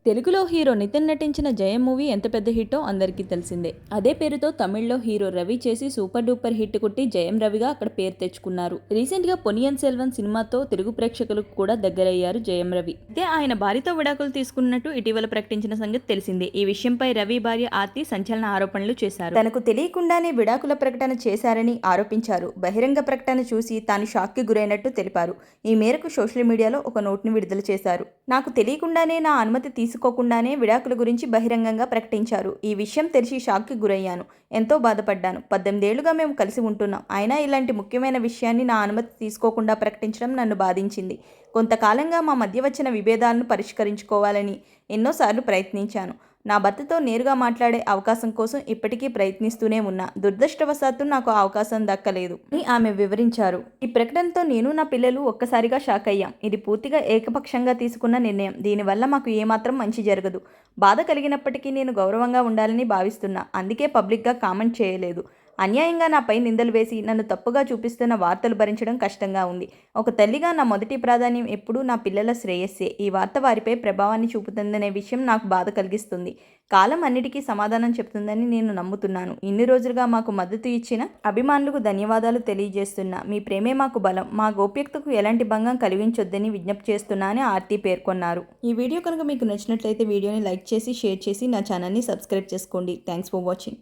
తెలుగులో హీరో నితిన్ నటించిన జయం మూవీ ఎంత పెద్ద హిట్టో అందరికీ తెలిసిందే. అదే పేరుతో తమిళ్లో హీరో రవి చేసి సూపర్ డూపర్ హిట్ కొట్టి జయం రవిగా అక్కడ పేరు తెచ్చుకున్నారు. రీసెంట్ గా పొనియన్ సెల్వన్ సినిమాతో తెలుగు ప్రేక్షకులకు కూడా దగ్గరయ్యారు జయం రవి. అయితే ఆయన భార్యతో విడాకులు తీసుకున్నట్టు ఇటీవల ప్రకటించిన సంగతి తెలిసిందే. ఈ విషయంపై రవి భార్య ఆర్తి సంచలన ఆరోపణలు చేశారు. తనకు తెలియకుండానే విడాకుల ప్రకటన చేశారని ఆరోపించారు. బహిరంగ ప్రకటన చూసి తాను షాక్ కి గురైనట్టు తెలిపారు. ఈ మేరకు సోషల్ మీడియాలో ఒక నోట్ను విడుదల చేశారు. నాకు తెలియకుండానే నా అనుమతి తీసుకోకుండానే విడాకుల గురించి బహిరంగంగా ప్రకటించారు. ఈ విషయం తెలిసి షాక్కి గురయ్యాను. ఎంతో బాధపడ్డాను. 18 ఏళ్లుగా మేము కలిసి ఉంటున్నాం. అయినా ఇలాంటి ముఖ్యమైన విషయాన్ని నా అనుమతి తీసుకోకుండా ప్రకటించడం నన్ను బాధించింది. కొంతకాలంగా మా మధ్య వచ్చిన విభేదాలను పరిష్కరించుకోవాలని ఎన్నోసార్లు ప్రయత్నించాను. నా భర్తతో నేరుగా మాట్లాడే అవకాశం కోసం ఇప్పటికీ ప్రయత్నిస్తూనే ఉన్నా. దురదృష్టవశాత్తు నాకు ఆ అవకాశం దక్కలేదు అని ఆమె వివరించారు. ఈ ప్రకటనతో నేను నా పిల్లలు ఒక్కసారిగా షాక్ అయ్యాం. ఇది పూర్తిగా ఏకపక్షంగా తీసుకున్న నిర్ణయం. దీనివల్ల మాకు ఏమాత్రం మంచి జరగదు. బాధ కలిగినప్పటికీ నేను గౌరవంగా ఉండాలని భావిస్తున్నా. అందుకే పబ్లిక్గా కామెంట్ చేయలేదు. అన్యాయంగా నాపై నిందలు వేసి నన్ను తప్పుగా చూపిస్తున్న వార్తలు భరించడం కష్టంగా ఉంది. ఒక తల్లిగా నా మొదటి ప్రాధాన్యం ఎప్పుడూ నా పిల్లల శ్రేయస్సే. ఈ వార్త వారిపై ప్రభావాన్ని చూపుతుందనే విషయం నాకు బాధ కలిగిస్తుంది. కాలం అన్నిటికీ సమాధానం చెప్తుందని నేను నమ్ముతున్నాను. ఇన్ని రోజులుగా మాకు మద్దతు ఇచ్చిన అభిమానులకు ధన్యవాదాలు తెలియజేస్తున్నా. మీ ప్రేమే మాకు బలం. మా గోప్యతకు ఎలాంటి భంగం కలిగించొద్దని విజ్ఞప్తి చేస్తున్నా అని ఆర్తి పేర్కొన్నారు. ఈ వీడియో కనుక మీకు నచ్చినట్లయితే వీడియోని లైక్ చేసి షేర్ చేసి నా ఛానల్ని సబ్స్క్రైబ్ చేసుకోండి. Thanks for watching.